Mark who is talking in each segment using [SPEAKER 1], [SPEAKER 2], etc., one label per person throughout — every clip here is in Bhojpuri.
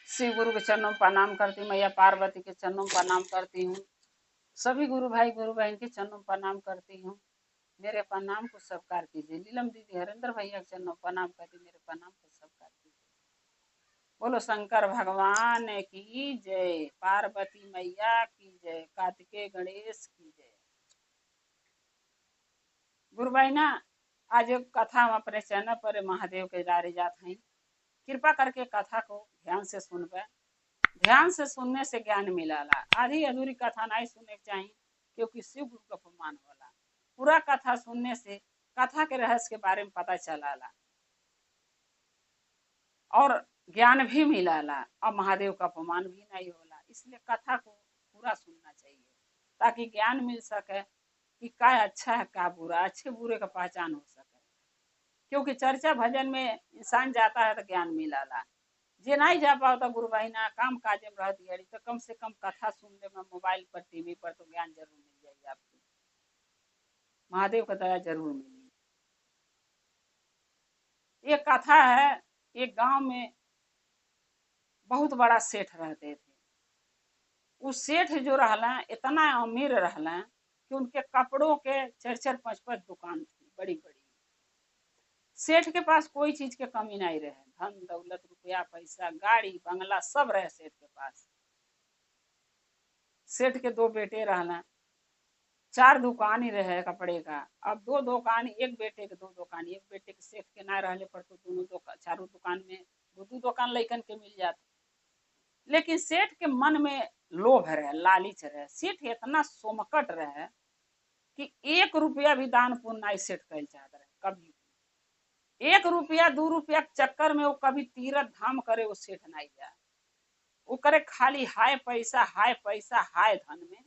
[SPEAKER 1] शिव गुरु के चरणों में प्रणाम करती हूँ, मैया पार्वती के चरणों में प्रणाम करती हूँ, सभी गुरु भाई गुरु बहन के चरणों में प्रणाम करती हूँ। मेरे प्रणाम को स्वीकार कीजिए। नीलम दीदी हरेंद्र भैया के चरणों में प्रणाम करती, मेरे प्रणाम को स्वीकार कीजिए। बोलो शंकर भगवान की जय, पार्वती मैया की जय, कार्तिकेय गणेश की जय। गुरु भाई ना, आज एक कथा हम अपने चैनल पर महादेव के डारे जाते हैं। कृपा करके कथा को ध्यान से सुनबे। ध्यान से सुनने से ज्ञान मिलाला। आधी अधूरी कथा नहीं सुनने के चाहिए, क्योंकि शिव गुरु का अपमान होला। पूरा कथा सुनने से कथा के रहस्य के बारे में पता चलाला और ज्ञान भी मिलाला और महादेव का अपमान भी नहीं होला। इसलिए कथा को पूरा सुनना चाहिए ताकि ज्ञान मिल सके कि क्या अच्छा है क्या बुरा, अच्छे बुरे का पहचान हो सके। क्योंकि चर्चा भजन में इंसान जाता है तो ज्ञान मिलाला। जे नहीं जा पाता गुरु भाई ना काम काज में रहती है तो कम से कम कथा सुन ले में मोबाइल पर टीवी पर तो ज्ञान जरूर मिल जाएगी आपको। महादेव का दया जरूर मिलेगी। एक कथा है, एक गांव में बहुत बड़ा सेठ रहते थे। उस सेठ जो रहला इतना अमीर रहला कि उनके कपड़ों के 4-4-5-5 दुकान थी बड़ी बड़ी। सेठ के पास कोई चीज के कमी नहीं रहे, धन दौलत रुपया पैसा गाड़ी बंगला सब रहे सेठ के पास। सेठ के 2 बेटे रहना, 4 दुकान ही रहे कपड़े का। अब 2 दुकान, एक बेटे के 2 दुकान, एक बेटे के सेठ के ना रहले पर तो दोनों दुकान, चारों दुकान में 2-2 दुकान लइकन के मिल जाते। लेकिन सेठ के मन में लोभ रहे, लालच रहे। सेठ इतना सोमकट रहे कि 1 रुपया भी दान पुण्य नहीं सेठ कैल चाहत रहे कभी। 1 रुपया 2 रुपया के चक्कर में वो कभी तीर्थ धाम करे वो सेठ नहीं जाए। वो करे खाली हाय पैसा हाय धन में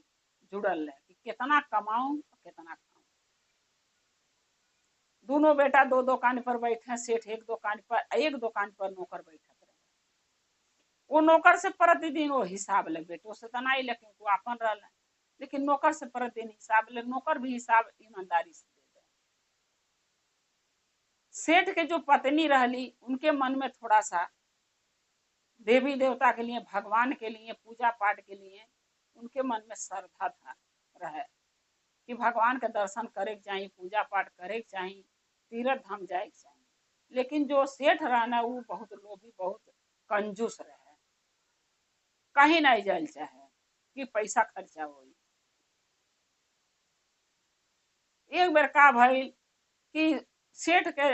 [SPEAKER 1] जुड़ल रहे कि कितना कमाऊं कितना खाऊं। दोनों बेटा 2 दुकान पर बैठे, सेठ एक दुकान पर नौकर बैठत रहे। वो नौकर से प्रतिदिन वो हिसाब ले, बेटो से तो नहीं लेकिन वो अपन रहा, लेकिन नौकर से प्रतिदिन हिसाब ले। नौकर भी हिसाब ईमानदारी से दे दे। सेठ के जो पत्नी रहली उनके मन में थोड़ा सा देवी देवता के लिए, भगवान के लिए, पूजा पाठ के लिए उनके मन में श्रद्धा था रहे कि भगवान के दर्शन करे के चाहिए, पूजा पाठ करे के चाहिए, तीर्थ धाम जाए के चाहिए। लेकिन जो सेठ रहना वो बहुत लोभी, बहुत कंजूस रहे, कहीं नहीं जाए चाहे कि पैसा खर्चा हो। एक बेर का भइल कि सेठ के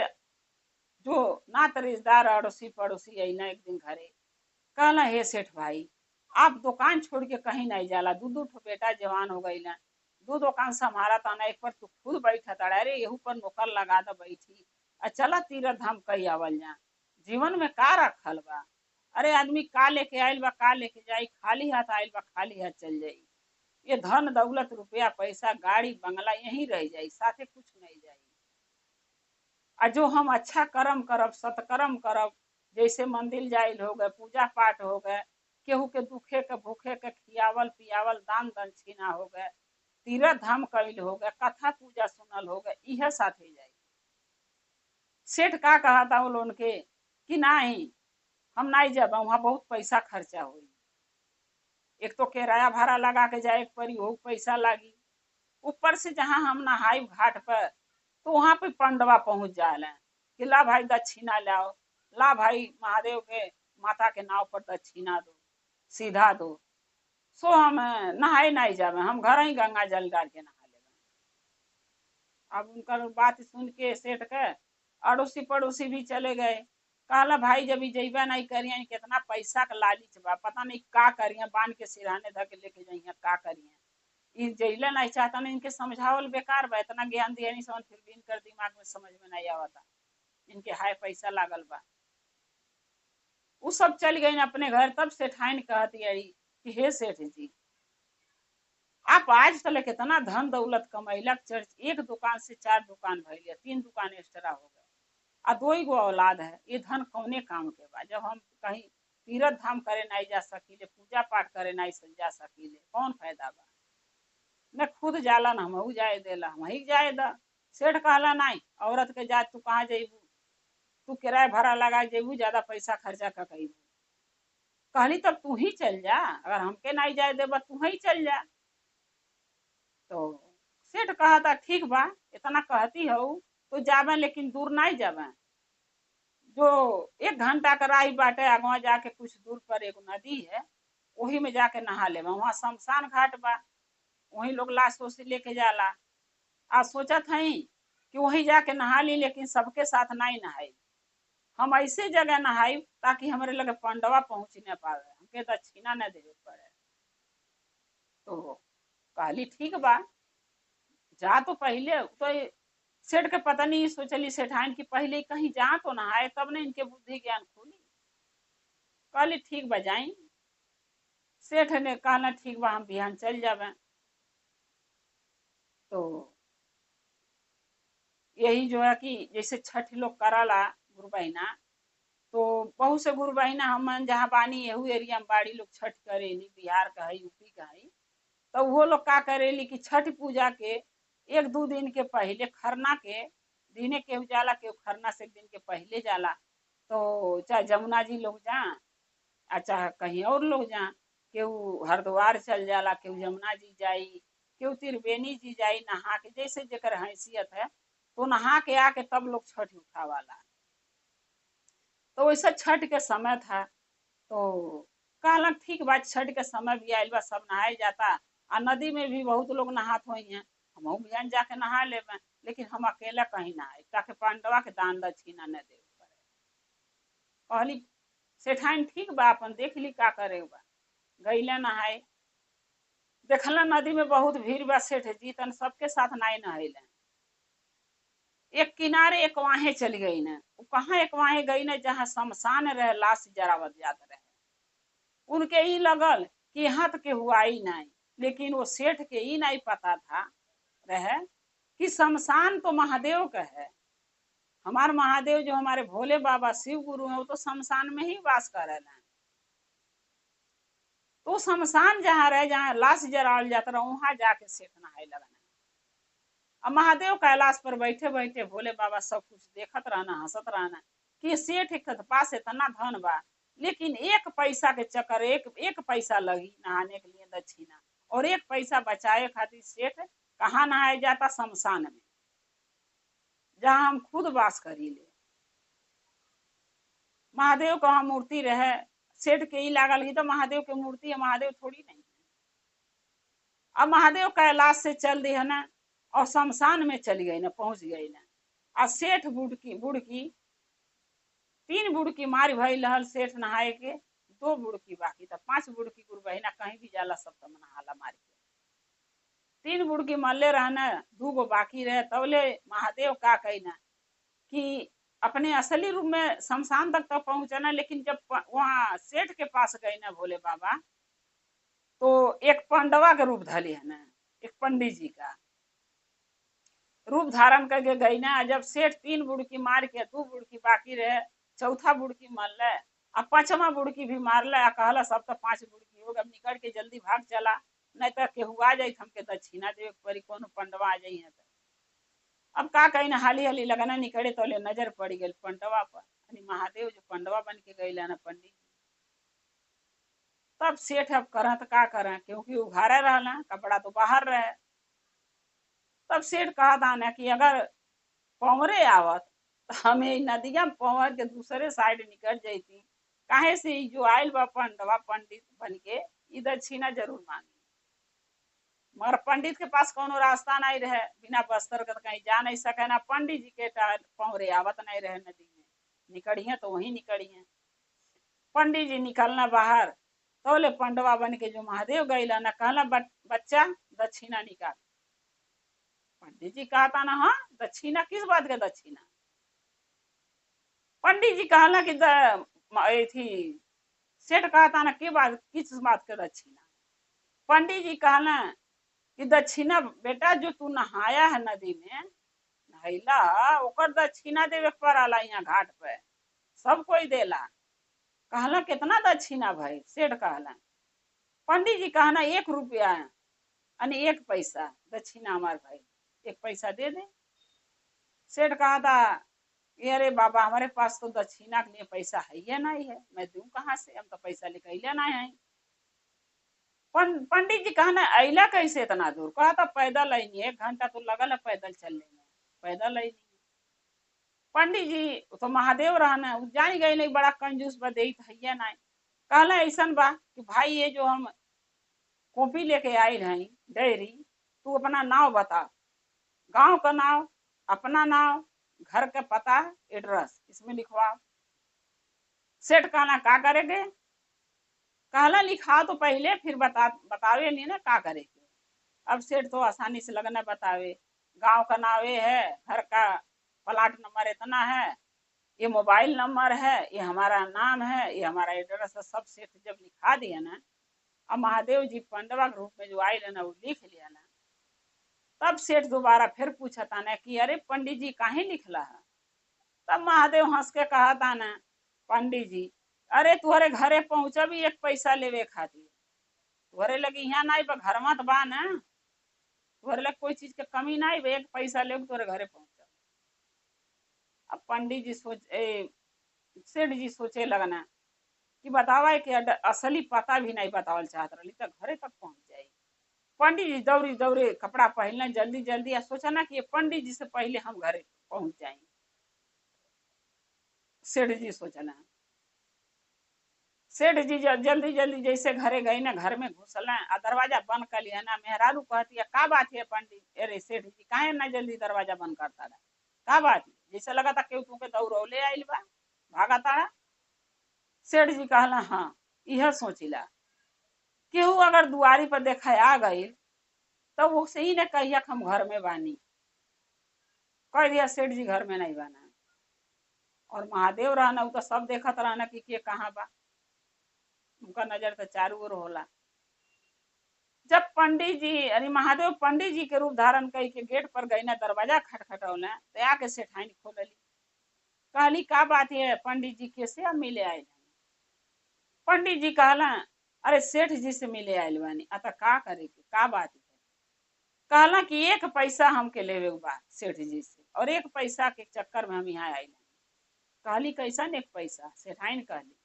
[SPEAKER 1] जो नात रिश्तेदार अड़ोसी पड़ोसी अना एक दिन घरे, कहला हे सेठ भाई आप दुकान छोड़ के कहीं नहीं जाला, 2-2 ठो बेटा जवान हो गई ना, 2 दुकान संभाला ताना, एक पर तू खुद बैठा तड़ा, अरे यहू पर नौकर लगा द बैठी चला तीर्थ धाम कही आवल जा। जीवन में का रखल बा? अरे आदमी का लेके आयल बा का लेके जाई, खाली हाथ आयल बा खाली हाथ चल जाई। ये धन दौलत रुपया पैसा गाड़ी बंगला यही रह जाई, साथे कुछ नहीं जाई। आ जो हम अच्छा कर्म करब, सत्कर्म करब, जैसे मंदिर जाइल हो गए, पूजा पाठ हो गए, केहू के दुखे के भूखे के खियावल पियावल दान दक्षिणा हो गए, तीर्थ धाम कैल हो गए, कथा पूजा सुनल हो गए, यह साथे जाई। सेठ का कहा था वो लोन के कि नहीं हम नहीं जब, वहां बहुत पैसा खर्चा हुई। एक तो किराया भाड़ा लगा के जाए पर हो पैसा लगी, ऊपर से जहां हम नहाई घाट पर तो वहां पे पंडवा पहुंच जाए कि ला भाई दक्षिणा लाओ, ला भाई महादेव के माता के नाव पर दक्षिणा दो, सीधा दो। सो हम नहाए नहीं जावे, हम घर ही गंगा जल डाल के नहा ले। अब उनका बात सुन के सेठ के अड़ोसी पड़ोसी भी चले गए। कहला भाई जब जइबा नहीं करिए, कितना पैसा का लालच बा, पता नहीं का करिए, बांध के सिरहाने धके लेके जाइए का करिए। इ जइला नहीं चाहता ना, इनके समझावल बेकार बा। इतना ज्ञान दिया नहीं समझ, फिर भी इनकर दिमाग में समझ में नहीं आवता, इनके हाय पैसा लागल बा। वो सब चल गई अपने घर। तब सेठाइन कहती है कि हे सेठ जी आप आज तक कितना धन दौलत कमैलक, चर्च एक दुकान से 4 दुकान भैल, 3 दुकान एक्स्ट्रा हो गए, आ 2 गो औलाद है, ये धन कौने काम के बा? जब हम कहीं तीर्थ धाम करे नहीं जा सकीले, पूजा पाठ करे नहीं जा सकीले, कौन फायदा बा? न खुद जाला न हमहू जाए देला, हम ही जाए द। सेठ कहला नहीं, औरत के जात तू कहाँ जेबू, तू किराया भाड़ा लगा जेबू, ज्यादा पैसा खर्चा का कईबू। कहली तब तू ही चल जा, अगर हमके नहीं जाए देबा तू ही चल जा। तो सेठ कहा था ठीक बा, इतना कहती हो तो जाबे, लेकिन दूर नहीं जाबे। जो 1 घंटा का राही बाटे, आगवा जाके कुछ दूर पर एगो नदी है, वही में जाके नहा लेबा। वहाँ शमशान घाट बा, वही लोग लाश उसी लेके जाला। आज सोचत हई कि वही जाके नहा ली, लेकिन सबके साथ नहीं नहाई। हम ऐसे जगह नहाई ताकि हमारे लगे पंडवा पहुंच न पावे, हमके दक्षिणा न देवे पड़े। तो कहली ठीक बा, जा तो पहले तो सेठ के पता नहीं सोचली सेठाइन की पहले कहीं जा तो नहाए, तब ने इनके बुद्धि ज्ञान खुली। कहली ठीक बा जाई। सेठ ने कहना ठीक बा, हम बिहान चल जावे। तो यही जो है कि जैसे छठ लोग कराला गुरु बहिना, तो बहुत से गुरु बहिना हम जहाँ बानी एहू एरिया में बाड़ी लोग छठ करेली, बिहार का है, यूपी का है। तो वो लोग का करेली कि छठ पूजा के 1-2 दिन के पहले, खरना के दिने केहू जाला, केहू खरना से 1 दिन के पहले जाला। तो चाहे जमुना जी लोग जा, चाहे कहीं और लोग जा, केहू हरिद्वार चल जाला, केहू जमुना जी जाई, केहू त्रिवेणी जी जाई नहा के, जैसे जेकर हैसियत है। तो नहा के आके तब लोग छठ उठावाला। तो वैसा छठ के समय था। तो कहलन ठीक बात, छठ के समय भी आयल बा, सब नहाए जाता। आ नदी में भी बहुत लोग नहात हुई हैं, हम बिहान जाके नहा लेबे, लेकिन हम अकेला कहीं नहाए ताकि पांडवा के दान दक्षिणा न दे पड़े। कहली सेठाइन ठीक बा, अपन देख ली का करे बा। गईले नहाए, देखला नदी में बहुत भीड़ बा, सेठ जीतन सबके साथ नाई नहाइले। एक किनारे एक वाहे चली गई न, कहाँ एक वाहे गई न जहाँ शमशान रहे, लाश जरावत जात रहे। उनके ही लगल कि यहाँ तो के हुआ ही नहीं, लेकिन वो सेठ के ही नहीं पता था रहे कि शमशान तो महादेव का है। हमारे महादेव जो हमारे भोले बाबा शिव गुरु हैं, वो तो शमशान में ही वास कर रहे। तो शमशान जहाँ रहे, जहाँ लाश जरावल जाता रहा, वहां जाके सेठ नहाए लगना। अब महादेव कैलाश पर बैठे बैठे भोले बाबा सब कुछ देखत रहना, हंसत रहना कि सेठ के पास इतना धन बा, लेकिन 1 पैसा के चक्कर, एक पैसा लगी नहाने के लिए दक्षिणा, और 1 पैसा बचाए खातिर सेठ कहाँ नहाए जाता? शमशान में, जहाँ हम खुद वास करी ले। महादेव का वहाँ मूर्ति रहे, सेठ के ही लागल ही तो महादेव के मूर्ति है, महादेव थोड़ी नहीं है। अब महादेव कैलाश से चल दी है ना, और शमशान में चली गई ना, पहुंच गई ना। और सेठ बुड़की 3 बुड़की मारी भई लहल, सेठ नहाए के 2 बुड़की बाकी था, 5 बुड़की गुरु बहिना कहीं भी जाला सब तो नहाला मारी के। 3 बुड़की मल्ले रहना, 2 गो बाकी रहे। तबले महादेव का कहना कि अपने असली रूप में शमशान तक तो पहुंचना, लेकिन जब वहां सेठ के पास गई ना भोले बाबा, तो एक पांडवा के रूप धली है ना, एक पंडित जी का रूप धारण करके गई ना। जब सेठ 3 बुड़की मार के 2 बुड़की बाकी रहे, चौथा बुड़की मार ले, अब 5वां बुड़की भी मार ले, कहला सब तो 5 बुड़की हो गए, अब निकल के जल्दी भाग चला, नहीं तो केहू आ जाये हमके दक्षिणा देवे परी, कोनो पंडवा आ जाई है तो। अब का कही ना, हाली हाली लगना निकले तो ले नजर पड़ी गई पंडवा पर, महादेव जो पंडवा बन के गई ना पंडित। तब सेठ अब करा तो का करा, क्योंकि उघारे रहना, कपड़ा तो बाहर रहे। तब सेठ कहा था ना कि अगर पवरे आवत तो हमें नदिया में पवर के दूसरे साइड निकल जाती, काहे से जो आयल बा पंडवा पंडित बन के, ई दक्षिणा जरूर मांगी। मगर पंडित के पास कोनो रास्ता नहीं रहे, बिना बस्तर के कहीं जा नहीं सके ना। पंडित जी के पवरे आवत नहीं रहे, नदी में निकलिए तो वहीं निकलिए। पंडित जी निकलना बाहर, तो ले पंडवा बन के जो महादेव गईला ना, कहला बच्चा दक्षिणा निकाल। पंडित जी कहता ना, हाँ दक्षिणा किस बात का दक्षिणा? पंडित जी कहला कि थी सेठ कहता ना के बात, किस बात का दक्षिणा? पंडित जी कहला कि दक्षिणा बेटा, जो तू नहाया है नदी में, नहैला, ओकर दक्षिणा देवे पड़ाला यहाँ घाट पे, सब कोई देला। कहला कितना दक्षिणा भाई? सेठ कहला। पंडित जी कहना 1 रुपया यानी 1 पैसा दक्षिणा हमार भाई, 1 पैसा दे दे। सेठ कहा था कि अरे बाबा हमारे पास तो दक्षिणा के लिए पैसा है ही नहीं है, मैं दूं कहाँ से, हम तो पैसा लेकर अइले नहीं है। पंडित जी कहना अइला कैसे इतना दूर, कहा था पैदल आई नहीं, 1 घंटा तो लगल है पैदल चलने में, पैदल आई नहीं। पंडित जी तो महादेव रहना जान गए नहीं, बड़ा कंजूस बदे है नहीं। कहला ऐसा बा कि भाई ये जो हम कॉपी लेके आई हैं डायरी, तू अपना नाम बता, गांव का नाम, अपना नाम, घर का पता, एड्रेस इसमें लिखवा। सेठ कहना का करेगे, कहला लिखा तो पहले फिर बतावे नहीं ना का करेगे। अब सेठ तो आसानी से लगना बतावे, गांव का नाम ये है, घर का प्लाट नंबर इतना है, ये मोबाइल नंबर है, ये हमारा नाम है, ये हमारा एड्रेस है, सब सेठ जब लिखा दिया ना, अब महादेव जी पंडवा के रूप में जो आए ना वो लिख लिया ना, तब सेठ दोबारा फिर पूछा था ना कि अरे पंडित जी काहे लिखला है। तब महादेव हंस के कहा था ना, पंडित जी अरे तुहरे घरे पहुंचा भी एक पैसा लेवे खातिर, तुहरे लगी यहाँ नहीं बा, घर मत बा ना, तुहरे लग कोई चीज के कमी नहीं बा, एक पैसा ले तुहरे घरे पहुंचा। अब पंडित जी सेठ जी सोचे लगना कि बतावा कि असली पता भी नहीं बतावल चाहत रही, तो घरे तक पहुंच जाए। पंडित जी दौड़ी दौड़े कपड़ा पहनना जल्दी जल्दी, या सोचा ना कि ये पंडित जी से पहले हम घरे पहुंच जाएंगे। सेठ जी सोचना, सेठ जी जल्दी जल्दी जैसे घरे गई ना, घर में घुसल दरवाजा बंद कर लिया ना। मेहरारू कहती है का बात है पंडित, अरे सेठ जी काहे ना जल्दी दरवाजा बंद करता रहा, का बात है, जैसे लगा था केहू तुमके दौड़ौले आइल बा, भागा तारा। सेठ जी कहला हाँ यह सोचिला, केहू अगर दुआरी पर देखा आ गई तो वो सही ने कहिया हम घर में बानी, कह दिया सेठ जी घर में नहीं बाना। और महादेव रहना वो तो सब देखत रहना कि के कहाँ बा, उनका नजर तो चारू ओर होला। जब पंडित जी अरे महादेव पंडित जी के रूप धारण कई के गेट पर गई ना, दरवाजा खटखटौला तो आके सेठाइन खोलली, कहली का बात है पंडित जी कैसे अब मिले आए। पंडित जी कहला अरे सेठ जी से मिले आयल बानी, अतः का करे के का बात है। कहला कि 1 पैसा हमके लेवे बा सेठ जी से, और 1 पैसा के चक्कर में हम यहाँ आये। कहली कैसन 1 पैसा, सेठाइन कहली।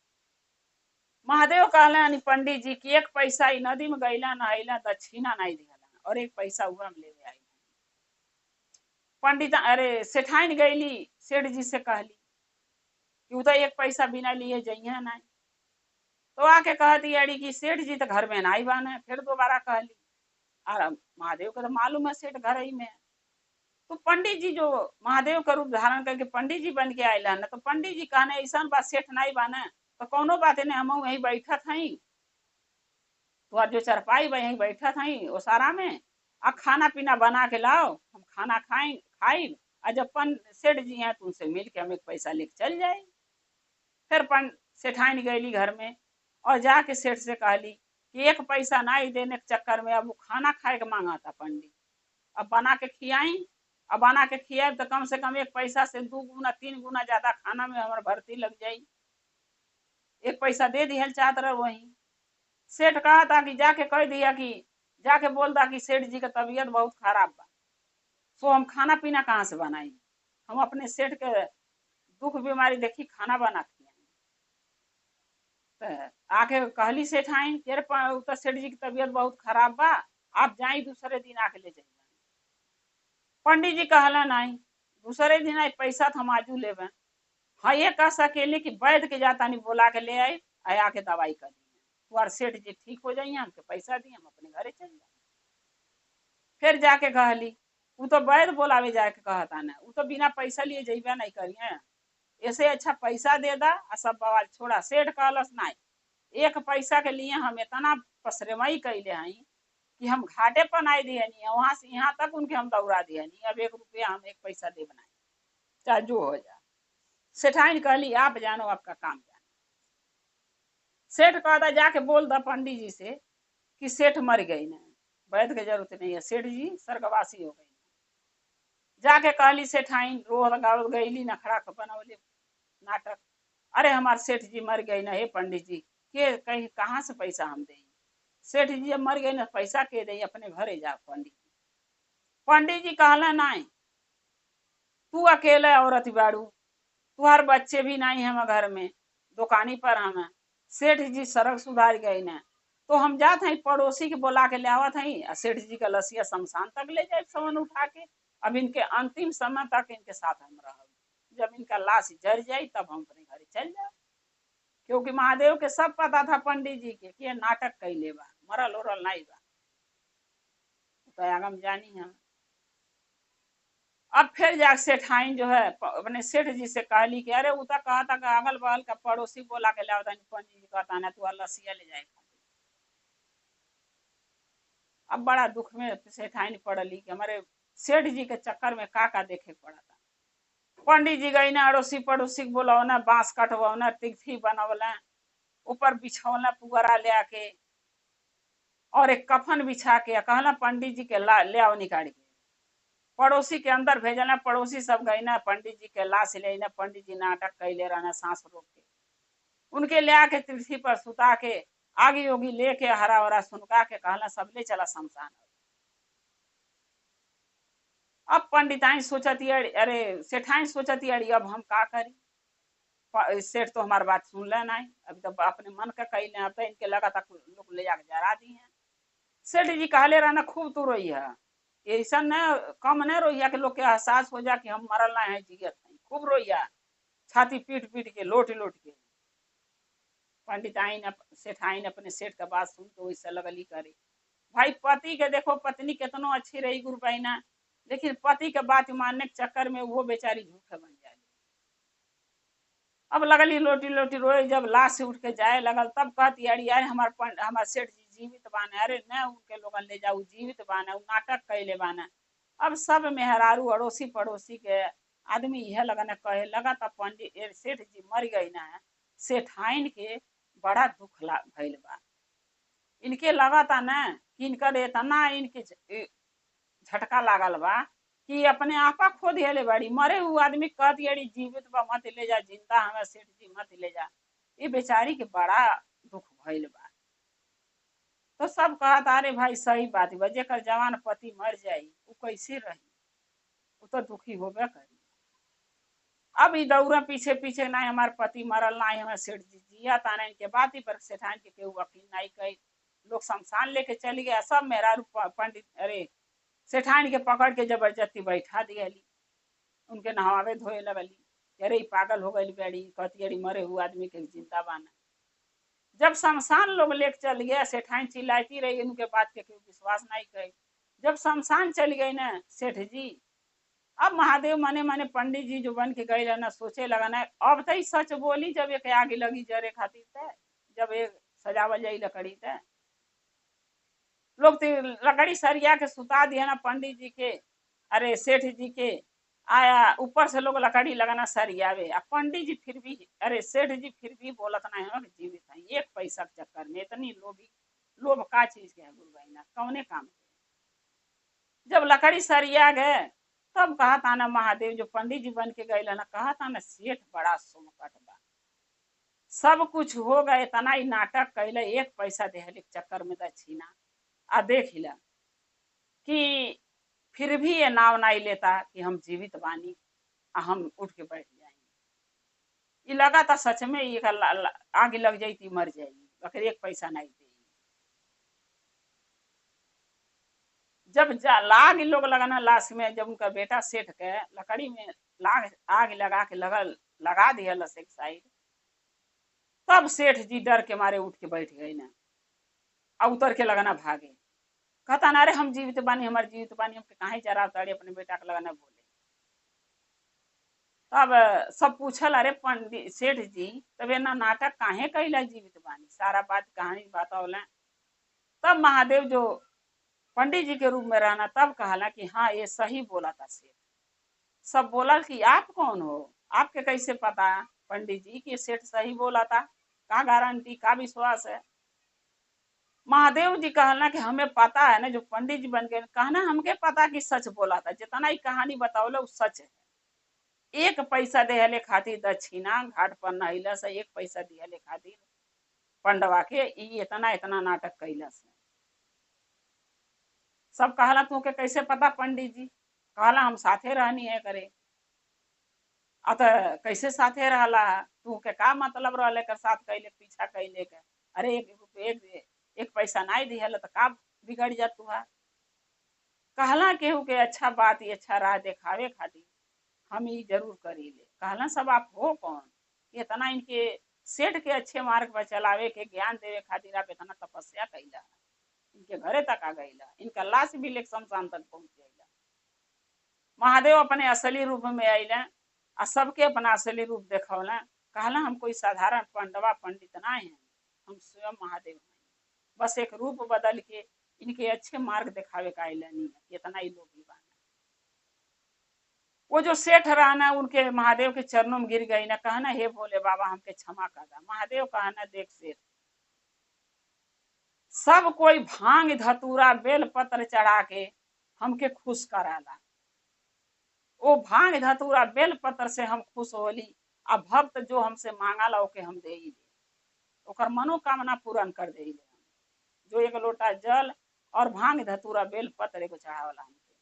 [SPEAKER 1] महादेव कहला पंडित जी की 1 पैसा नदी में गईला नहैला दक्षिणा नहीं दिहला, और 1 पैसा हुआ हम लेवे आई। पंडित अरे सेठाइन गईली सेठ जी से कहली कि उधर 1 पैसा बिना लिए जइया नहीं, तो आके कह दी अड़ी कि सेठ जी तो घर में नहीं बाना। फिर दोबारा कहली, और महादेव को तो मालूम है सेठ घर ही में है। तो पंडित जी जो महादेव का रूप धारण करके पंडित जी बन के आयल है ना, तो पंडित जी कहने ऐसा बात सेठ नहीं बाना तो कौनो बात नहीं, हम वहीं बैठा थी, तो जो चरपाई वहीं बैठा थी वो सारा में, आ खाना पीना बना के लाओ, हम खाना खाई और जब सेठ जी हैं तो उनसे मिल के हम 1 पैसा लेके चल जाए। फिर सेठाइन गईली घर में और जाके सेठ से कहली कि 1 पैसा नहीं देने के चक्कर में अब वो खाना खाए के मांगा था पंडित, अब बना के खियाई, अब बना के खियाए तो कम से कम 1 पैसा से 2 गुना 3 गुना ज्यादा खाना में हमारे भर्ती लग जाई, 1 पैसा दे दिया चाहत रहे। वही सेठ कहा था कि जाके कह दिया कि जाके बोल दा कि सेठ जी का तबीयत बहुत खराब बा, सो हम खाना पीना कहाँ से बनाई, हम अपने सेठ के दुख बीमारी देखी खाना बना खियाई। तो आके कहली सेठाइन तेरे तो सेठ जी की तबीयत बहुत खराब बा, आप जाई दूसरे दिन आके ले जाइए। पंडित जी कहला नहीं दूसरे दिन आई पैसा तो हम आजू लेवे। हाँ ये कह सकेली कि वैद्य के जाता नहीं बोला के ले आई, आके दवाई कर दी, तुम्हारे सेठ जी ठीक हो जाइए, हमके पैसा दिए, हम अपने घरे चल जाए। फिर जाके कहली वो तो वैद्य बोलावे जाके कहता ना, वो तो बिना पैसा लिए जइबे नहीं करिए, ऐसे अच्छा पैसा दे दा आ सब बवाल छोड़ा। सेठ कहलस नहीं 1 पैसा के लिए हम इतना पसरेमई कैले हई कि हम घाटे पर नहीं दिए नहीं, वहां से यहाँ तक उनके हम दौड़ा दिए नहीं, अब 1 रुपया हम 1 पैसा दे बनाए चाहे जो हो जाए। सेठाइन कहली आप जानो आपका काम जानो। सेठ कहता जाके बोल दा पंडित जी से कि सेठ मर गई ना, वैद्य की जरूरत नहीं है, सेठ जी स्वर्गवासी हो गई। जाके कहली सेठाइन रो गावत गईली नखड़ा बनवले नाटक, अरे हमारे सेठ जी मर गई ना, हे पंडित जी के कहीं कहाँ से पैसा हम दे, सेठ जी जब मर गए ना पैसा के दे, अपने घरे जा। पंडित जी कहला नहीं तू अकेले औरत बाड़ू, तुहार बच्चे भी नहीं हम घर में, दुकानी पर हम। सेठ जी सड़क सुधार गई न, तो हम जात हई पड़ोसी के बोला के ले आवत हई, सेठ जी का लसिया शमशान तक ले जाए सामान उठा के। अब इनके अंतिम समय तक इनके साथ हम रह, जब इनका लाश जर जाये तब हम अपने घर चल जाए। क्योंकि महादेव के सब पता था पंडित जी के कि नाटक कैले बा, मरल उरल नहीं बा, तो आगम जानी हम। अब फिर जाके सेठाइन जो है अपने सेठ जी से कहली कि अरे उता कहा था कि अगल बगल का पड़ोसी बोला के लाओ, पंडित जी कहता ना तू लसिया ले जाए। अब बड़ा दुख में सेठाइन पड़ली कि हमारे सेठ जी के चक्कर में का देखे पड़ा था। पंडित जी गई ना अड़ोसी पड़ोसी बोलौना, बांस कटवौना, तिथि बनवला, ऊपर बिछौना पुअरा ले आके और एक कफन बिछा के कहना पंडित जी के ले आओ निकाल के। पड़ोसी के अंदर भेजना, पड़ोसी सब गई ना पंडित जी के लाश ले ना, पंडित जी नाटक कैले रहना सांस रोक के, उनके ले आके तिथि पर सुता के आगी ओगी लेके हरा वरा सुनका के कहना सब ले चला शमशान। अब पंडिताइन सोचती अरे सेठाइन सोचती अड़ी अब हम का करी, सेठ तो हमारी बात सुन ले नहीं, अभी तो अपने मन का कही ले, अब तो इनके लगा था लोग ले जाके जरा दी है। सेठ जी कहले रहना खूब तू रोई है, ऐसा न कम न रोइया के लोग के एहसास हो जा कि हम मरल ना है जियत है, खूब रोइया छाती पीट पीट के लोट लोट के। पंडिताइन सेठाइन अपने सेठ का बात सुन के वैसे लगली करे। भाई पति के देखो, पत्नी कितनो अच्छी रही गुरु बहना, लेकिन पति के बात मानने के चक्कर में वो बेचारी झूठे बन जाए। अब लगली लोटी लोटी रोए, जब लाश से उठ के जाए लगल तब कहती अरे यार हमार सेठ जी जीवित बाने, अरे न उनके लोग ले जाऊ जीवित बाने, नाटक कैले बाने। अब सब मेहरारू अड़ोसी पड़ोसी के आदमी यह लगन कहे लगा था पंडित सेठ जी मर गई ना, सेठाइन के बड़ा दुख भइल बा। इनके लगा था न कि इनकर इतना इनके झटका लागल बा कि अपने आपा खो दिले बड़ी, मरे हुए आदमी कह दियड़ी जीवित बा मत ले जा, जिंदा हमें सेठ जी मत ले जा। ये बेचारी के बड़ा दुख भइल बा। तो सब कहता अरे भाई सही बात बा, जेकर जवान पति मर जाई वो कैसे रही, वो तो दुखी होबे करी। अब ई दौरा पीछे पीछे ना हमारे पति मरल ना हमारे सेठ जी जिया ताना, इनके बात ही पर सेठान के केहू वकील नहीं कही, लोग शमशान लेके चल गया। सब मेहरारू पंडित अरे सेठान के पकड़ के जबरदस्ती बैठा दियली, उनके नहावे धोए लगली, अरे पागल हो गई बेड़ी, कहती अड़ी मरे हुए आदमी के जिंदा बाना। जब शमशान लोग लेके चल गया, सेठाइन चिल्लाती रही, उनके बात के कोई विश्वास नहीं करी। जब शमशान चल गई ना सेठ जी, अब महादेव माने माने पंडित जी जो बन के गए रहना सोचे लगा ना अब तो सच बोली, जब एक आगे लगी जरे खातिर थे, जब एक सजावल जाई लकड़ी थे, लोग तो लकड़ी सरिया के सुता दिया ना पंडित जी के, अरे सेठ जी के आया ऊपर से लोग लकड़ी लगाना सरियावे, पंडित जी फिर भी अरे सेठ जी फिर भी बोलत नहीं हो जीवित है, एक पैसा के चक्कर में इतनी लोभी, लोभ का चीज के है गुरु बहना, कौने काम के। जब लकड़ी सरिया गए तब कहा था ना महादेव जो पंडित जी बन के गए ना, कहा था ना सेठ बड़ा सोमकट बा, सब कुछ हो गए, इतना ही नाटक कैले, एक पैसा देहले चक्कर में दक्षिणा आ देख ला कि फिर भी ये नाव नहीं लेता कि हम जीवित बानी, हम उठ के बैठ जाएंगे। ये लगा था सच में ये आगे लग जाती मर जाएगी, अगर एक पैसा नहीं देगी। जब लाग लोग लगाना लाश में, जब उनका बेटा सेठ के लकड़ी में लाग आग लगा के लगा दिया लस एक साइड, तब सेठ जी डर के मारे उठ के बैठ गए ना, अब उतर के लगाना भागे, कहता ना अरे हम जीवित बानी, हमारे जीवित बानी, हमके कहाँ जरा उतारे, अपने बेटा के लगाना बोले। तब सब पूछल अरे पंडित सेठ जी तब ना नाटक काहे कैला जीवित बानी, सारा बात कहानी बताओला। तब महादेव जो पंडित जी के रूप में रहना तब कहला कि हाँ ये सही बोला था सेठ। सब बोला कि आप कौन हो, आपके कैसे पता पंडित जी कि सेठ सही बोला था, का गारंटी का विश्वास है। महादेव जी कहना कि हमें पता है ना, जो पंडित जी बन गए कहना हमके पता कि सच बोला था, जितना ही कहानी बताओले वो सच है। एक पैसा देहले खातिर दक्षिणा घाट पर नहिला से, एक पैसा दिहले खातिर पंडवा के इतना इतना नाटक कैला से। सब कहला तू के कैसे पता पंडित जी, कहला हम साथे रहनी है करे। अत कैसे साथे रहला तू के का मतलब रहले कर साथ कैले पीछा कैले के अरे एक पैसा नहीं दिहल तो का बिगड़ जा तुहार। कहला केहू के अच्छा बात ये अच्छा राह देखावे खातिर हम ही जरूर करी ले। कहला सब आप हो कौन इतना इनके सेठ के अच्छे मार्ग पर चलावे के ज्ञान देवे खातिर आप इतना तपस्या कैला इनके घरे तक आ गईला इनका लाश भी लेक शमशान तक पहुंच गईला। महादेव अपने असली रूप में आइला आ सबके अपना असली रूप देखौला। कहला हम कोई साधारण पंडवा पंडित ना है हम स्वयं महादेव हैं बस एक रूप बदल के इनके अच्छे मार्ग दिखावे का आइला नहीं है इतना ही लोग ही बाना। वो जो सेठ रहना उनके महादेव के चरणों में गिर गई ना कहना हे भोले बाबा हमके क्षमा कर दा। महादेव कहना देख सेठ सब कोई भांग धतूरा बेल पत्र चढ़ा के हमके खुश कराला। वो भांग धतूरा बेल पत्र से हम खुश होली अब भक्त जो हमसे मांगाला ओके हम दे ही दे ओकर मनोकामना पूर्ण कर दे हम जो एक लोटा जल और भांग धतूरा बेल पत्र एगो चढ़ावला हमके।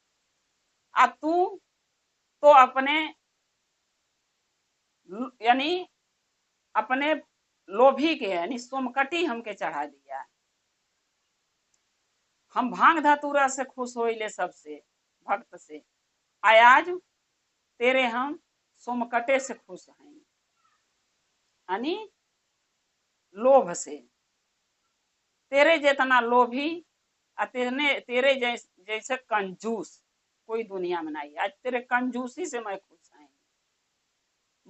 [SPEAKER 1] आ तू तो अपने यानी अपने लोभी के यानी सोमकटी हमके चढ़ा दिया। हम भांग धतूरा से खुश होइले सबसे भक्त से आज तेरे हम सोमकटे से खुश हैं यानी लोभ से। तेरे जितना लोभी तेरे जैसे कंजूस कोई दुनिया में नहीं। आज तेरे कंजूसी से मैं खुश है।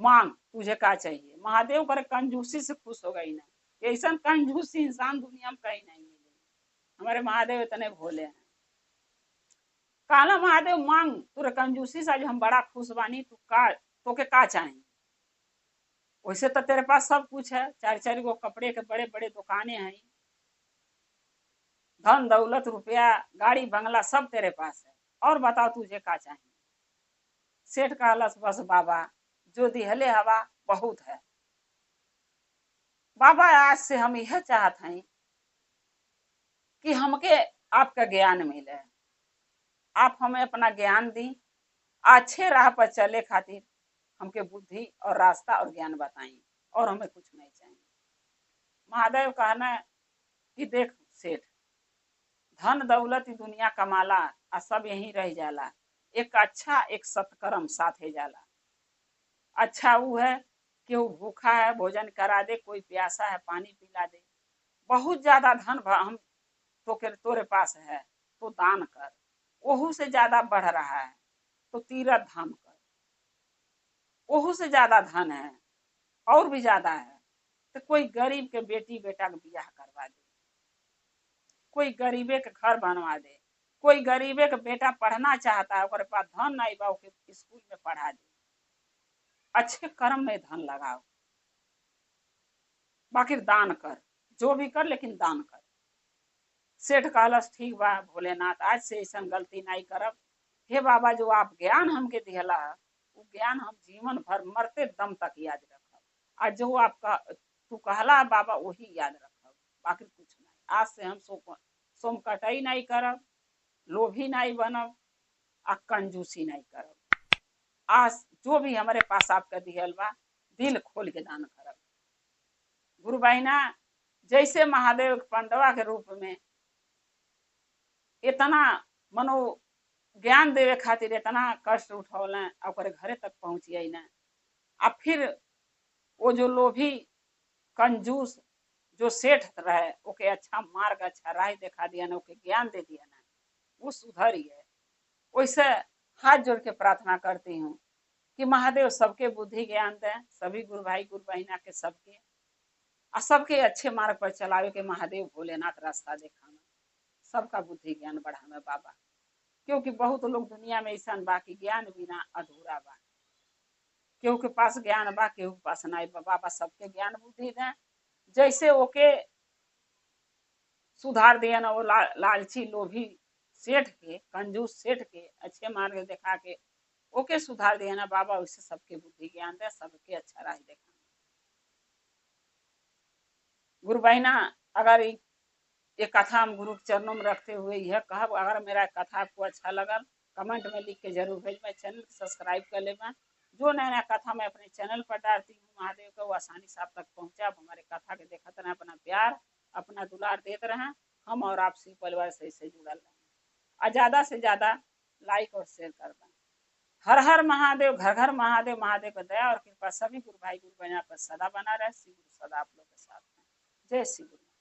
[SPEAKER 1] मांग तुझे क्या चाहिए। महादेव करे कंजूसी से खुश हो गई ना ऐसा कंजूसी इंसान दुनिया में कहीं नहीं मिले। हमारे महादेव इतने भोले हैं। काला महादेव मांग तुरे कंजूसी से आज हम बड़ा खुश बानी तो के का चाहिए। वैसे तो तेरे पास सब कुछ है 4 गो कपड़े के बड़े बड़े दुकानें हैं धन दौलत रुपया गाड़ी बंगला सब तेरे पास है और बताओ तुझे का चाहिए। सेठ कहलस बस बाबा जो दिहले हवा बहुत है। बाबा आज से हम यह चाहते हैं कि हमके आपका ज्ञान मिले आप हमें अपना ज्ञान दी अच्छे राह पर चले खातिर हमके बुद्धि और रास्ता और ज्ञान बताई और हमें कुछ नहीं चाहिए। महादेव कहना कि देख सेठ धन दौलत दुनिया कमाला आ सब यहीं रह जाला एक अच्छा एक सत्कर्म साथे जाला। अच्छा वो है कि वो भूखा है भोजन करा दे कोई प्यासा है पानी पिला दे। बहुत ज्यादा धन हम तोरे पास है तो दान कर ओहू से ज्यादा बढ़ रहा है तो तीरथ धाम कर। ओहू से ज्यादा धन है और भी ज्यादा है तो कोई गरीब के बेटी बेटा का ब्याह करवा दे कोई गरीबे के घर बनवा दे कोई गरीबे का बेटा पढ़ना चाहता है और पास धन नहीं बा के स्कूल में पढ़ा दे। अच्छे कर्म में धन लगाओ बाकी दान कर जो भी कर लेकिन दान कर। सेठ कहलस ठीक बा भोलेनाथ आज से ऐसा गलती नहीं करब। हे बाबा जो आप ज्ञान हमके दिहला वो ज्ञान हम जीवन भर मरते दम तक याद रखब आज जो आपका तू कहला बाबा वही याद रखब बाकी कुछ नहीं। आज से हम सोम कटाई नहीं करब लोभी नहीं बनब आ कंजूसी नहीं करब। आज जो भी हमारे पास आपका दिहल बा दिल खोल के दान करब। गुरु बहिना जैसे महादेव पंडवा के रूप में इतना मनो ज्ञान देवे खातिर इतना कष्ट उठौले और घरे तक पहुंचिए ना अब फिर वो जो लोभी कंजूस जो सेठ रहे ओके अच्छा मार्ग अच्छा राह दिखा दिया ना ओके ज्ञान दे दिया ना वो सुधर ही है। वैसे हाथ जोड़ के प्रार्थना करती हूँ कि महादेव सबके बुद्धि ज्ञान दें सभी गुरु भाई गुरु बहिना के सबके सबके अच्छे मार्ग पर चलावे के महादेव भोलेनाथ रास्ता दिखाना सबका बुद्धि ज्ञान बढ़ावे बाबा। क्योंकि बहुत लोग दुनिया में ऐसा बा कि ज्ञान बिना अधूरा बा केहू के पास ज्ञान बा केहू के पास नहीं बा। बाबा सबके ज्ञान बुद्धि दें जैसे ओके सुधार दिया ना वो लालची लोभी सेठ के कंजूस सेठ के अच्छे मार्ग दिखा के ओके सुधार दिया ना बाबा उससे सबके बुद्धि ज्ञान दे सबके अच्छा राह दिखाना। गुरु बहिना अगर ये कथा हम गुरु के चरणों में रखते हुए यह कहब अगर मेरा कथा आपको अच्छा लगा कमेंट में लिख के जरूर भेजना चैनल सब्सक्राइब कर लेना जो नया नया कथा मैं अपने चैनल पर डालती हूँ महादेव का वो आसानी से आप तक पहुँचे। आप हमारे कथा के देखते रहें, अपना प्यार अपना दुलार देते रहें। हम और आप शिव परिवार से जुड़ल रहें और ज़्यादा से ज़्यादा लाइक और शेयर कर दें। हर हर महादेव, घर घर महादेव। महादेव का दया और कृपा सभी गुरु भाई गुरु बहना पर सदा बना रहे। शिव गुरु सदा आप लोग के साथ में। जय शिव गुरु।